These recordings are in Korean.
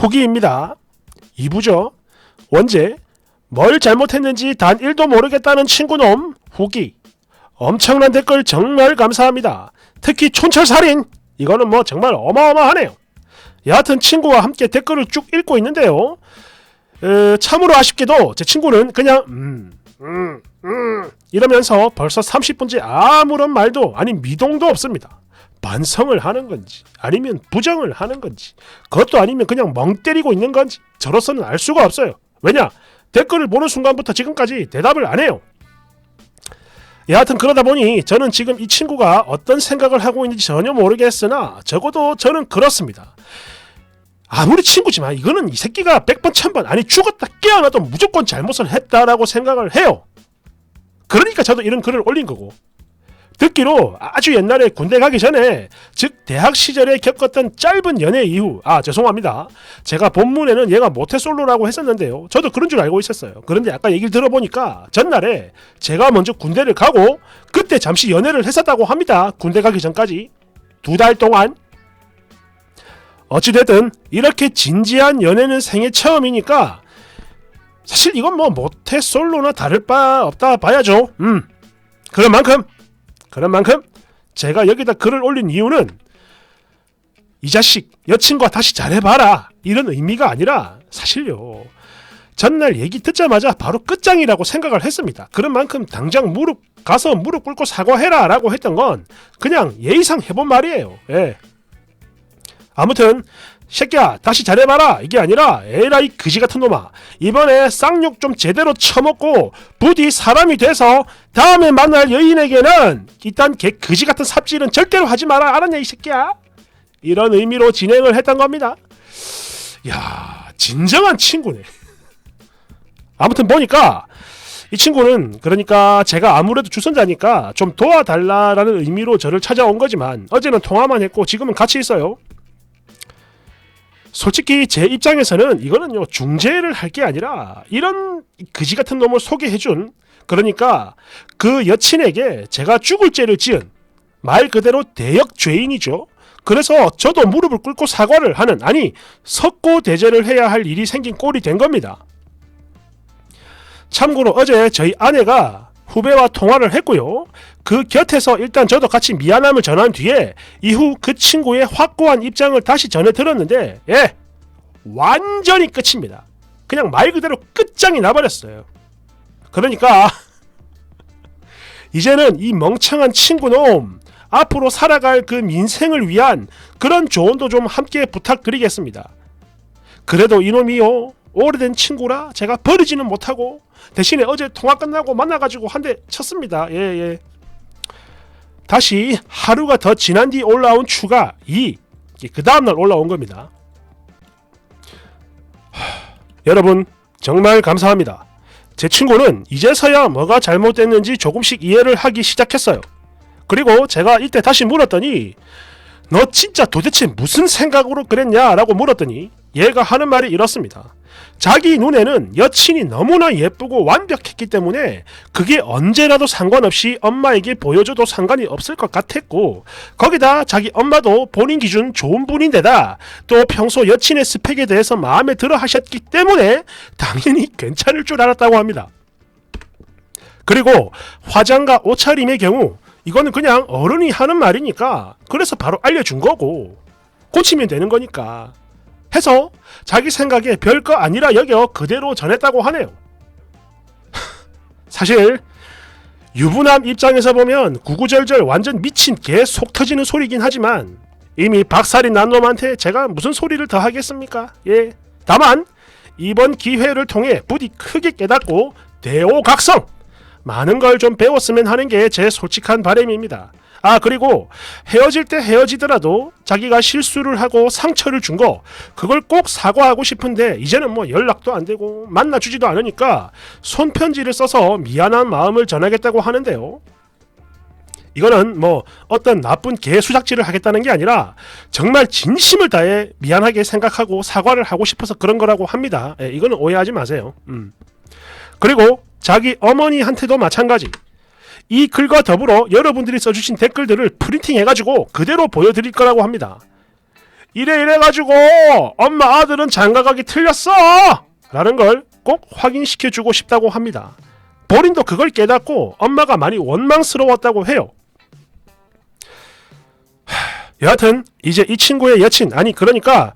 후기입니다. 2부죠. 원제 뭘 잘못했는지 단 1도 모르겠다는 친구놈 후기. 엄청난 댓글 정말 감사합니다. 특히 촌철살인 이거는 뭐 정말 어마어마하네요. 여하튼 친구와 함께 댓글을 쭉 읽고 있는데요. 참으로 아쉽게도 제 친구는 그냥 이러면서 벌써 30분째 아무런 말도 아니 미동도 없습니다. 반성을 하는 건지 아니면 부정을 하는 건지 그것도 아니면 그냥 멍 때리고 있는 건지 저로서는 알 수가 없어요. 왜냐? 댓글을 보는 순간부터 지금까지 대답을 안 해요. 여하튼 그러다 보니 저는 지금 이 친구가 어떤 생각을 하고 있는지 전혀 모르겠으나 적어도 저는 그렇습니다. 아무리 친구지만 이거는 이 새끼가 100번 1000번 아니 죽었다 깨어나도 무조건 잘못을 했다라고 생각을 해요. 그러니까 저도 이런 글을 올린 거고, 듣기로 아주 옛날에 군대 가기 전에 즉 대학 시절에 겪었던 짧은 연애 이후 죄송합니다. 제가 본문에는 얘가 모태솔로라고 했었는데요. 저도 그런 줄 알고 있었어요. 그런데 아까 얘기를 들어보니까 전날에 제가 먼저 군대를 가고 그때 잠시 연애를 했었다고 합니다. 군대 가기 전까지 2달 동안. 어찌됐든 이렇게 진지한 연애는 생애 처음이니까 사실 이건 뭐 모태솔로나 다를 바 없다 봐야죠. 그런 만큼 제가 여기다 글을 올린 이유는 이 자식 여친과 다시 잘해봐라 이런 의미가 아니라 사실요, 전날 얘기 듣자마자 바로 끝장이라고 생각을 했습니다. 그런 만큼 당장 무릎 꿇고 사과해라 라고 했던 건 그냥 예의상 해본 말이에요. 예. 아무튼 새끼야 다시 잘해봐라 이게 아니라 에라이 그지같은 놈아 이번에 쌍욕 좀 제대로 쳐먹고 부디 사람이 돼서 다음에 만날 여인에게는 이딴 개 그지같은 삽질은 절대로 하지 마라 알았냐 이 새끼야. 이런 의미로 진행을 했던 겁니다. 야, 진정한 친구네. 아무튼 보니까 이 친구는 그러니까 제가 아무래도 주선자니까 좀 도와달라라는 의미로 저를 찾아온 거지만 어제는 통화만 했고 지금은 같이 있어요. 솔직히 제 입장에서는 이거는요 중재를 할 게 아니라 이런 그지 같은 놈을 소개해준, 그러니까 그 여친에게 제가 죽을 죄를 지은 말 그대로 대역 죄인이죠. 그래서 저도 무릎을 꿇고 사과를 하는, 아니 석고대죄를 해야 할 일이 생긴 꼴이 된 겁니다. 참고로 어제 저희 아내가 후배와 통화를 했고요. 그 곁에서 일단 저도 같이 미안함을 전한 뒤에 이후 그 친구의 확고한 입장을 다시 전해 들었는데 완전히 끝입니다. 그냥 말 그대로 끝장이 나버렸어요. 그러니까 이제는 이 멍청한 친구놈 앞으로 살아갈 그 민생을 위한 그런 조언도 좀 함께 부탁드리겠습니다. 그래도 이놈이요 오래된 친구라 제가 버리지는 못하고 대신에 어제 통화 끝나고 만나가지고 한 대 쳤습니다. 예. 다시 하루가 더 지난 뒤 올라온 추가 2, 그 다음날 올라온 겁니다. 여러분 정말 감사합니다. 제 친구는 이제서야 뭐가 잘못됐는지 조금씩 이해를 하기 시작했어요. 그리고 제가 이때 다시 물었더니 너 진짜 도대체 무슨 생각으로 그랬냐 라고 물었더니 얘가 하는 말이 이렇습니다. 자기 눈에는 여친이 너무나 예쁘고 완벽했기 때문에 그게 언제라도 상관없이 엄마에게 보여줘도 상관이 없을 것 같았고, 거기다 자기 엄마도 본인 기준 좋은 분인데다 또 평소 여친의 스펙에 대해서 마음에 들어 하셨기 때문에 당연히 괜찮을 줄 알았다고 합니다. 그리고 화장과 옷차림의 경우 이거는 그냥 어른이 하는 말이니까 그래서 바로 알려준 거고 고치면 되는 거니까 해서 자기 생각에 별거 아니라 여겨 그대로 전했다고 하네요. 사실 유부남 입장에서 보면 구구절절 완전 미친 개 속 터지는 소리긴 하지만 이미 박살이 난 놈한테 제가 무슨 소리를 더 하겠습니까? 예. 다만 이번 기회를 통해 부디 크게 깨닫고 대오각성 많은 걸 좀 배웠으면 하는 게 제 솔직한 바람입니다. 그리고 헤어질 때 헤어지더라도 자기가 실수를 하고 상처를 준 거 그걸 꼭 사과하고 싶은데 이제는 뭐 연락도 안 되고 만나주지도 않으니까 손편지를 써서 미안한 마음을 전하겠다고 하는데요. 이거는 뭐 어떤 나쁜 개수작질을 하겠다는 게 아니라 정말 진심을 다해 미안하게 생각하고 사과를 하고 싶어서 그런 거라고 합니다. 이거는 오해하지 마세요. 그리고 자기 어머니한테도 마찬가지. 이 글과 더불어 여러분들이 써주신 댓글들을 프린팅해가지고 그대로 보여드릴 거라고 합니다. 이래가지고 엄마 아들은 장가가기 틀렸어! 라는 걸 꼭 확인시켜주고 싶다고 합니다. 본인도 그걸 깨닫고 엄마가 많이 원망스러웠다고 해요. 여하튼 이제 이 친구의 여친, 아니 그러니까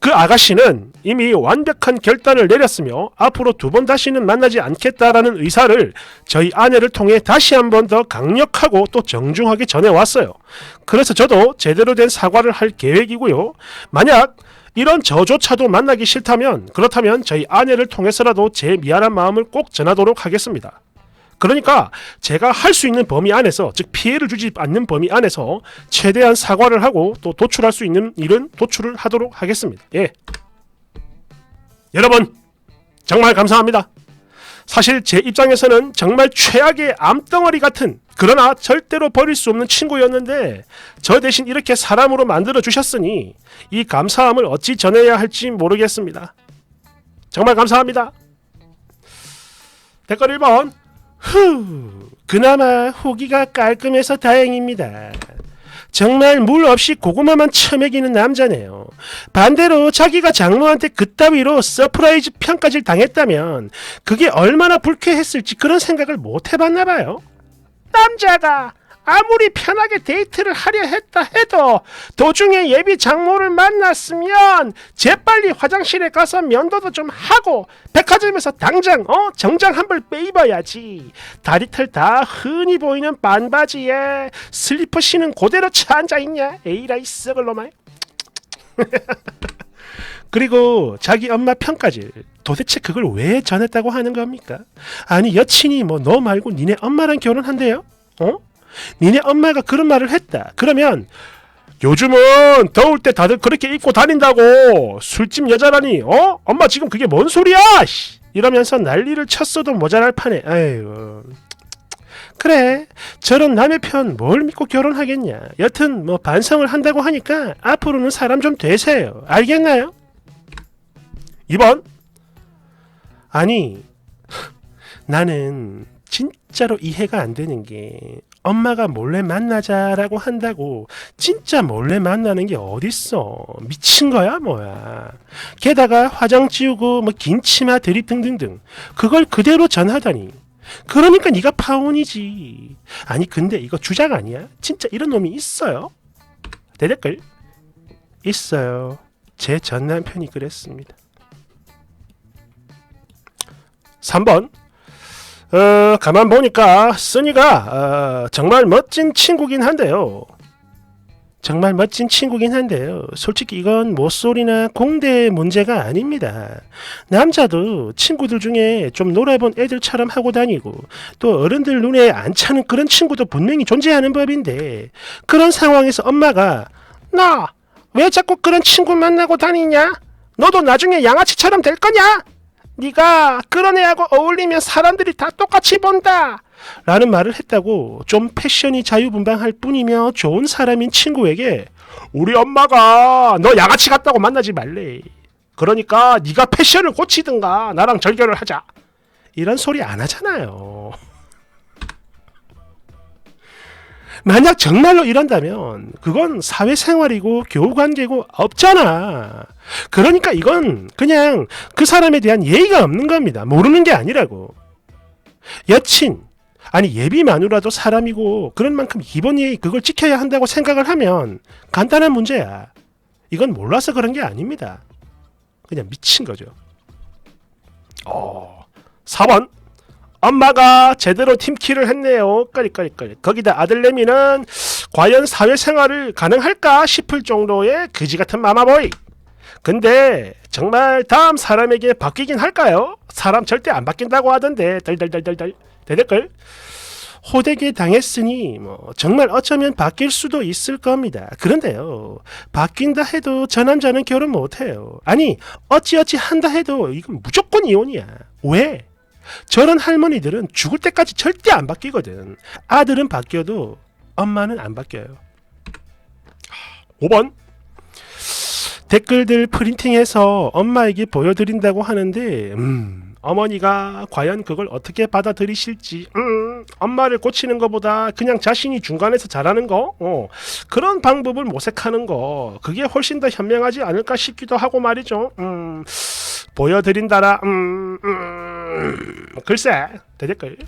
그 아가씨는 이미 완벽한 결단을 내렸으며 앞으로 두 번 다시는 만나지 않겠다라는 의사를 저희 아내를 통해 다시 한 번 더 강력하고 또 정중하게 전해왔어요. 그래서 저도 제대로 된 사과를 할 계획이고요. 만약 이런 저조차도 만나기 싫다면, 그렇다면 저희 아내를 통해서라도 제 미안한 마음을 꼭 전하도록 하겠습니다. 그러니까 제가 할 수 있는 범위 안에서, 즉 피해를 주지 않는 범위 안에서 최대한 사과를 하고 또 도출할 수 있는 일은 도출을 하도록 하겠습니다. 예. 여러분 정말 감사합니다. 사실 제 입장에서는 정말 최악의 암덩어리 같은, 그러나 절대로 버릴 수 없는 친구였는데 저 대신 이렇게 사람으로 만들어 주셨으니 이 감사함을 어찌 전해야 할지 모르겠습니다. 정말 감사합니다. 댓글 1번. 그나마 후기가 깔끔해서 다행입니다. 정말 물 없이 고구마만 처먹이는 남자네요. 반대로 자기가 장모한테 그따위로 서프라이즈 편까지 당했다면 그게 얼마나 불쾌했을지 그런 생각을 못 해봤나봐요. 남자가 아무리 편하게 데이트를 하려 했다 해도 도중에 예비 장모를 만났으면 재빨리 화장실에 가서 면도도 좀 하고 백화점에서 당장 정장 한 벌 빼입어야지. 다리털 다 흔히 보이는 반바지에 슬리퍼 신은 그대로 차 앉아있냐. 에이라이 썩을 놈아. 그리고 자기 엄마 편까지 도대체 그걸 왜 전했다고 하는 겁니까? 아니 여친이 뭐 너 말고 니네 엄마랑 결혼한대요? 니네 엄마가 그런 말을 했다. 그러면 요즘은 더울 때 다들 그렇게 입고 다닌다고. 술집 여자라니 엄마 지금 그게 뭔 소리야 이러면서 난리를 쳤어도 모자랄 판에. 아이고. 그래 저런 남의 편 뭘 믿고 결혼하겠냐. 여튼 뭐 반성을 한다고 하니까 앞으로는 사람 좀 되세요. 알겠나요? 2번. 아니 나는 진짜로 이해가 안 되는 게 엄마가 몰래 만나자라고 한다고 진짜 몰래 만나는 게 어딨어. 미친 거야 뭐야. 게다가 화장 지우고 뭐 긴 치마 드립 등등등 그걸 그대로 전하다니. 그러니까 네가 파혼이지. 아니 근데 이거 주작 아니야? 진짜 이런 놈이 있어요? 대댓글. 있어요. 제 전 남편이 그랬습니다. 3번. 가만 보니까 쓰니가 정말 멋진 친구긴 한데요. 솔직히 이건 모쏠이나 공대의 문제가 아닙니다. 남자도 친구들 중에 좀 놀아본 애들처럼 하고 다니고 또 어른들 눈에 안 차는 그런 친구도 분명히 존재하는 법인데, 그런 상황에서 엄마가 나 왜 자꾸 그런 친구 만나고 다니냐? 너도 나중에 양아치처럼 될 거냐? 네가 그런 애하고 어울리면 사람들이 다 똑같이 본다 라는 말을 했다고 좀 패션이 자유분방할 뿐이며 좋은 사람인 친구에게 우리 엄마가 너 양아치 같다고 만나지 말래. 그러니까 네가 패션을 고치든가 나랑 절교를 하자. 이런 소리 안 하잖아요. 만약 정말로 이런다면 그건 사회생활이고 교우관계고 없잖아. 그러니까 이건 그냥 그 사람에 대한 예의가 없는 겁니다. 모르는 게 아니라고. 여친, 아니 예비 마누라도 사람이고 그런 만큼 기본 예의 그걸 지켜야 한다고 생각을 하면 간단한 문제야. 이건 몰라서 그런 게 아닙니다. 그냥 미친 거죠. 4번. 엄마가 제대로 팀키를 했네요. 꺼리꺼리꺼리. 거기다 아들내미는 과연 사회생활을 가능할까 싶을 정도의 그지같은 마마보이. 근데 정말 다음 사람에게 바뀌긴 할까요? 사람 절대 안 바뀐다고 하던데. 덜덜덜덜덜. 대댓글. 호되게 당했으니 뭐 정말 어쩌면 바뀔 수도 있을 겁니다. 그런데요, 바뀐다 해도 저 남자는 결혼 못해요. 아니 어찌어찌 한다 해도 이건 무조건 이혼이야. 왜? 저런 할머니들은 죽을 때까지 절대 안 바뀌거든. 아들은 바뀌어도 엄마는 안 바뀌어요. 5번. 댓글들 프린팅해서 엄마에게 보여드린다고 하는데 어머니가 과연 그걸 어떻게 받아들이실지. 엄마를 고치는 것보다 그냥 자신이 중간에서 잘하는 거, 그런 방법을 모색하는 거, 그게 훨씬 더 현명하지 않을까 싶기도 하고 말이죠. 보여드린다라. 글쎄, 대댓글.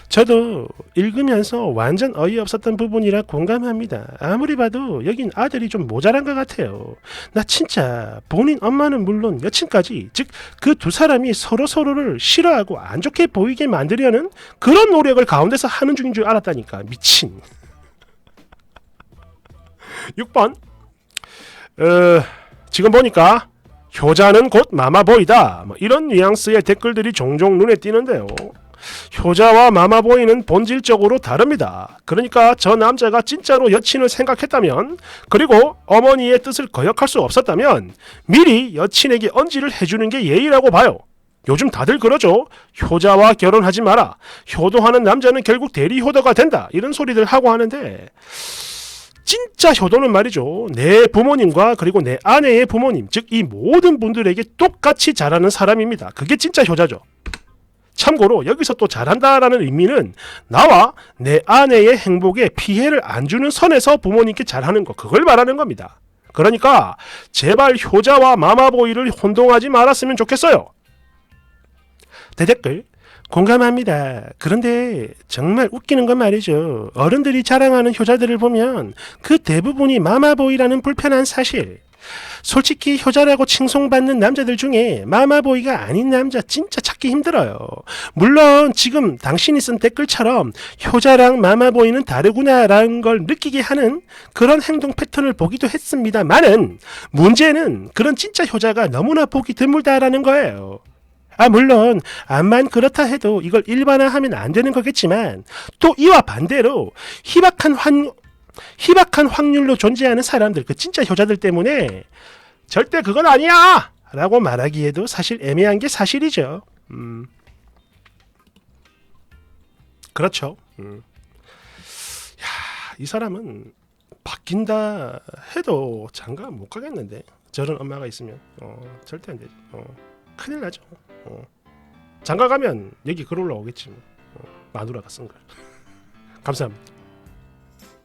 저도 읽으면서 완전 어이없었던 부분이라 공감합니다. 아무리 봐도 여긴 아들이 좀 모자란 것 같아요. 나 진짜 본인 엄마는 물론 여친까지, 즉 그 두 사람이 서로를 싫어하고 안 좋게 보이게 만들려는 그런 노력을 가운데서 하는 중인 줄 알았다니까. 미친. 6번. 지금 보니까 효자는 곧 마마보이다, 뭐 이런 뉘앙스의 댓글들이 종종 눈에 띄는데요. 효자와 마마보이는 본질적으로 다릅니다. 그러니까 저 남자가 진짜로 여친을 생각했다면, 그리고 어머니의 뜻을 거역할 수 없었다면 미리 여친에게 언지를 해주는 게 예의라고 봐요. 요즘 다들 그러죠. 효자와 결혼하지 마라, 효도하는 남자는 결국 대리효도가 된다, 이런 소리들 하고 하는데, 진짜 효도는 말이죠, 내 부모님과 그리고 내 아내의 부모님, 즉 이 모든 분들에게 똑같이 잘하는 사람입니다. 그게 진짜 효자죠. 참고로 여기서 또 잘한다라는 의미는 나와 내 아내의 행복에 피해를 안 주는 선에서 부모님께 잘하는 거, 그걸 말하는 겁니다. 그러니까 제발 효자와 마마보이를 혼동하지 말았으면 좋겠어요. 대댓글. 공감합니다. 그런데 정말 웃기는 건 말이죠, 어른들이 자랑하는 효자들을 보면 그 대부분이 마마보이라는 불편한 사실. 솔직히 효자라고 칭송받는 남자들 중에 마마보이가 아닌 남자 진짜 찾기 힘들어요. 물론 지금 당신이 쓴 댓글처럼 효자랑 마마보이는 다르구나라는 걸 느끼게 하는 그런 행동 패턴을 보기도 했습니다만은, 문제는 그런 진짜 효자가 너무나 보기 드물다라는 거예요. 물론 암만 그렇다 해도 이걸 일반화하면 안 되는 거겠지만, 또 이와 반대로 희박한 확률로 존재하는 사람들, 그 진짜 효자들 때문에 절대 그건 아니야 라고 말하기에도 사실 애매한 게 사실이죠. 그렇죠. 이 사람은 바뀐다 해도 장가 못 가겠는데, 저런 엄마가 있으면 절대 안 되죠. 큰일 나죠. 장가 가면 여기 글 올라오겠지. 마누라가 쓴 걸. 감사합니다.